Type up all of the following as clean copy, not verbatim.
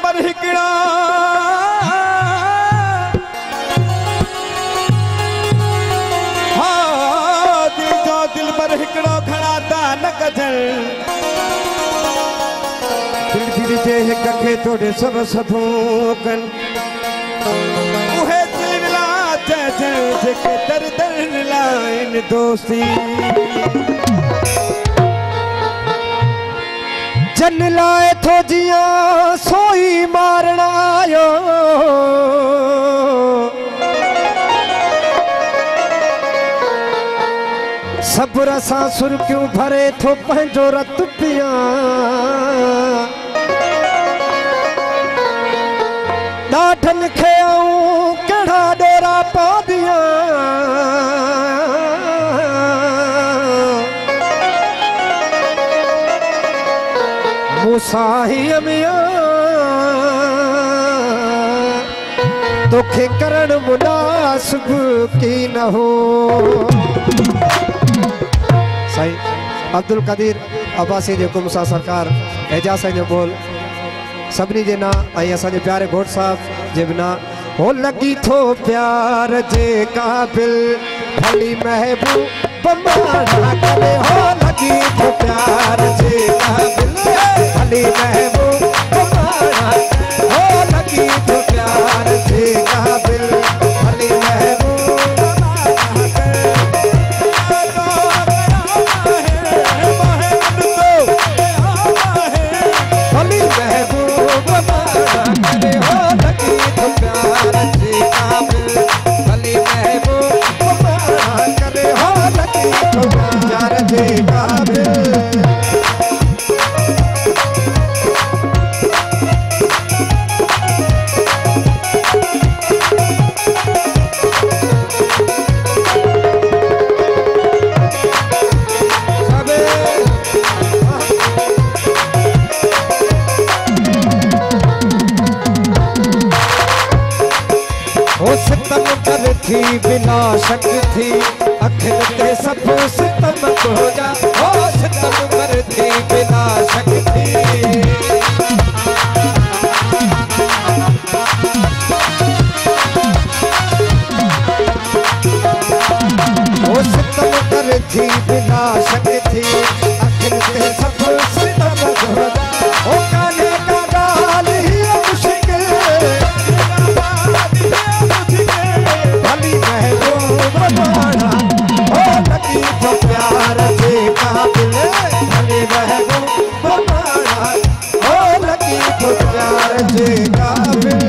पर हिकड़ा हाँ दिल पर हिकड़ो खड़ा था न कजल दिल दिल जे हिक खे तोड़े सब सदोकन उहे दिल मिला जेके दर दर मिलाइन दोस्ती जन लाए थो जिया सोई मारण आयो सब्र सां सुर क्यों भरे थो पंहिंजो रत पिया ॾाढनि खे आऊं कहिड़ा ॾोरा पा दियां मूंसां मियां तोखे करण मुनासिब की न हो साईं अब्दुल कदीर अब्बासी जे हुकुम सां सरकार एजाज़ साईं जो बोल सभिनी जे ना ऐं असांजे प्यारे घोट साहब जे बिना हो लगी थो प्यार जे क़ाबिल भली महबूब माना करे हो लगी थो प्यार जे क़ाबिल भली महबूब माना हो लगी थो प्यार जे क़ाबिल भली महबूब भली महबूब करे हो लगी थो प्यार जे क़ाबिल भली महबूब करे हो लगी थो प्यार जे क़ाबिल सितम कर थी बिना शक थी अखिल ते सब सितम हो जा ओ सितम कर थी बिना शक थी ओ सितम कर थी बिना शक थी अखिल ते सब सितम हो जा ओ काने का गाल ही मुश्किल भली महबूब माना हो लगी थो प्यार जे क़ाबिल भली महबूब माना हो लगी थो प्यार जे क़ाबिल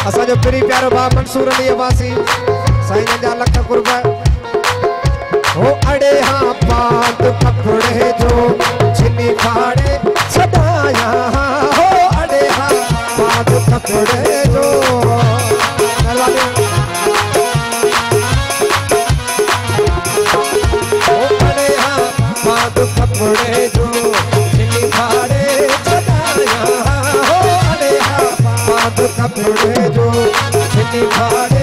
असांजो प्री प्यारो बाप मंसूर अली अब्बासी साईं जा लख कुर्ब हो अड़े हाँ पात कपड़े जो छिनी फाड़े सदाया हो अड़े हाँ पात कपड़े जो हो अड़े हाँ पात कपड़े जो छिनी फाड़े सदाया हो अड़े हाँ पात कपड़े जो छिनी फाड़े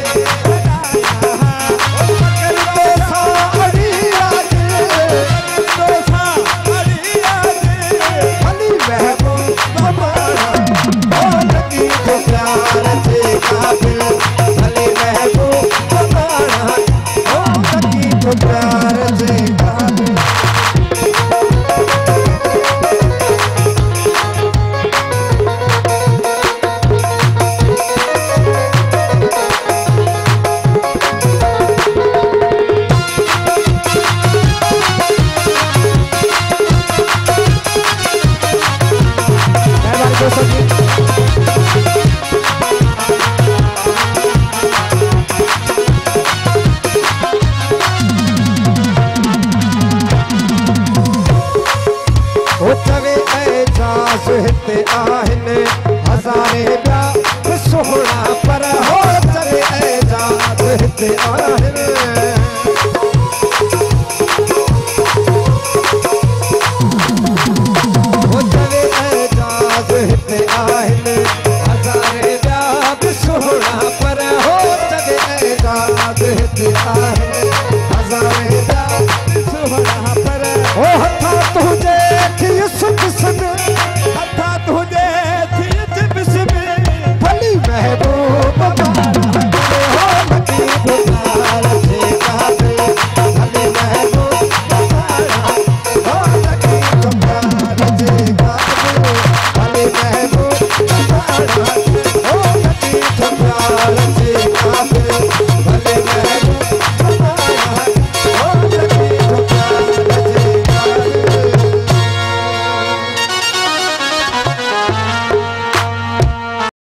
भली महबूब माना हो लगी थो प्यार जे क़ाबिल भली महबूब माना हो लगी थो प्यार जे क़ाबिल दोस्तों जी